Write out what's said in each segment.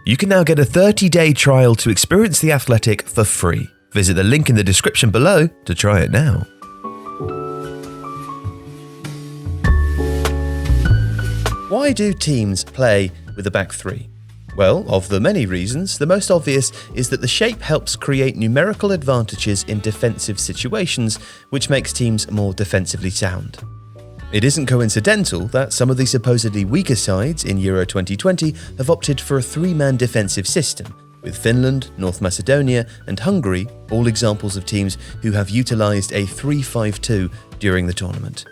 You can now get a 30-day trial to experience The Athletic for free. Visit the link in the description below to try it now. Why do teams play with a back three? Well, of the many reasons, the most obvious is that the shape helps create numerical advantages in defensive situations, which makes teams more defensively sound. It isn't coincidental that some of the supposedly weaker sides in Euro 2020 have opted for a three-man defensive system, with Finland, North Macedonia and Hungary all examples of teams who have utilised a 3-5-2 during the tournament.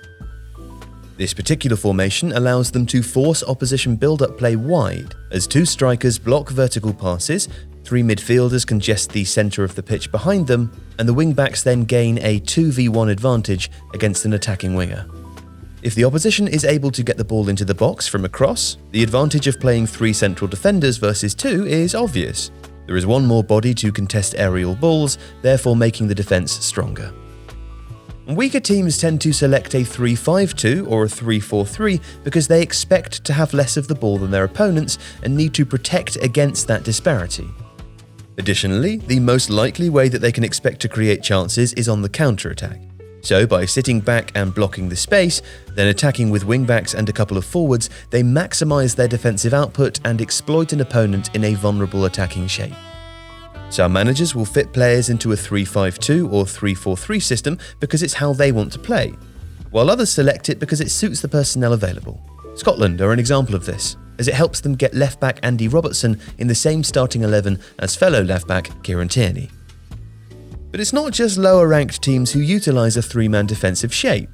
This particular formation allows them to force opposition build-up play wide, as two strikers block vertical passes, three midfielders congest the centre of the pitch behind them, and the wing-backs then gain a 2v1 advantage against an attacking winger. If the opposition is able to get the ball into the box from across, the advantage of playing three central defenders versus two is obvious. There is one more body to contest aerial balls, therefore making the defence stronger. Weaker teams tend to select a 3-5-2 or a 3-4-3 because they expect to have less of the ball than their opponents and need to protect against that disparity. Additionally, the most likely way that they can expect to create chances is on the counter-attack. So by sitting back and blocking the space, then attacking with wingbacks and a couple of forwards, they maximise their defensive output and exploit an opponent in a vulnerable attacking shape. Some managers will fit players into a 3-5-2 or 3-4-3 system because it's how they want to play, while others select it because it suits the personnel available. Scotland are an example of this, as it helps them get left-back Andy Robertson in the same starting 11 as fellow left-back Kieran Tierney. But it's not just lower-ranked teams who utilise a three-man defensive shape.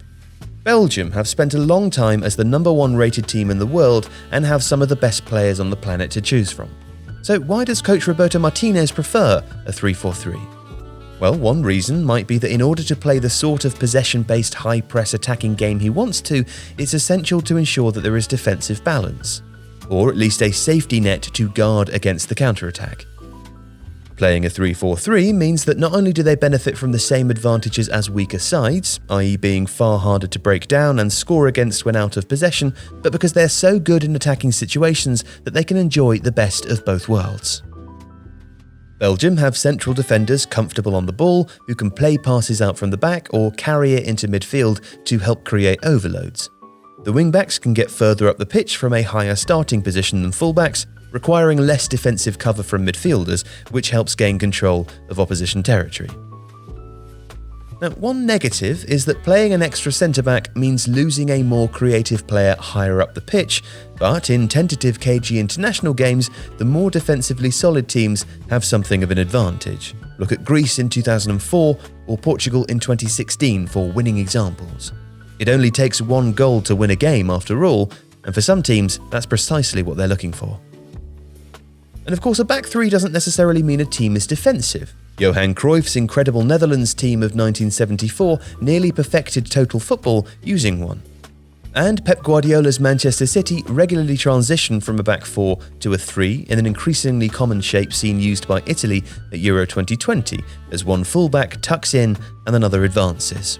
Belgium have spent a long time as the number one rated team in the world and have some of the best players on the planet to choose from. So why does coach Roberto Martinez prefer a 3-4-3? Well, one reason might be that in order to play the sort of possession-based high-press attacking game he wants to, it's essential to ensure that there is defensive balance, or at least a safety net to guard against the counter-attack. Playing a 3-4-3 means that not only do they benefit from the same advantages as weaker sides, i.e. being far harder to break down and score against when out of possession, but because they're so good in attacking situations that they can enjoy the best of both worlds. Belgium have central defenders comfortable on the ball who can play passes out from the back or carry it into midfield to help create overloads. The wingbacks can get further up the pitch from a higher starting position than fullbacks, requiring less defensive cover from midfielders, which helps gain control of opposition territory. Now, one negative is that playing an extra centre-back means losing a more creative player higher up the pitch, but in tentative KG international games, the more defensively solid teams have something of an advantage. Look at Greece in 2004 or Portugal in 2016 for winning examples. It only takes one goal to win a game after all, and for some teams, that's precisely what they're looking for. And of course, a back three doesn't necessarily mean a team is defensive. Johan Cruyff's incredible Netherlands team of 1974 nearly perfected total football using one. And Pep Guardiola's Manchester City regularly transitioned from a back four to a three in an increasingly common shape seen used by Italy at Euro 2020, as one fullback tucks in and another advances.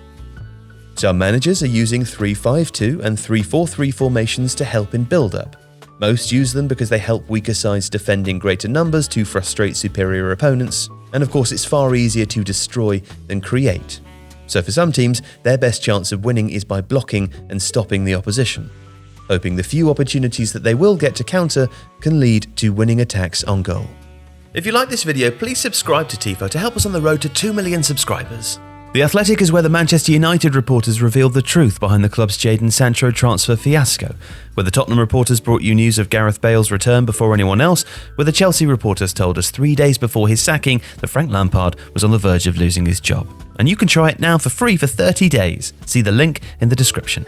Some managers are using 3-5-2 and 3-4-3 formations to help in build-up. Most use them because they help weaker sides defend in greater numbers to frustrate superior opponents, and of course it's far easier to destroy than create. So for some teams, their best chance of winning is by blocking and stopping the opposition, hoping the few opportunities that they will get to counter can lead to winning attacks on goal. If you like this video, please subscribe to Tifo to help us on the road to 2 million subscribers. The Athletic is where the Manchester United reporters revealed the truth behind the club's Jadon Sancho transfer fiasco, where the Tottenham reporters brought you news of Gareth Bale's return before anyone else, where the Chelsea reporters told us 3 days before his sacking that Frank Lampard was on the verge of losing his job. And you can try it now for free for 30 days. See the link in the description.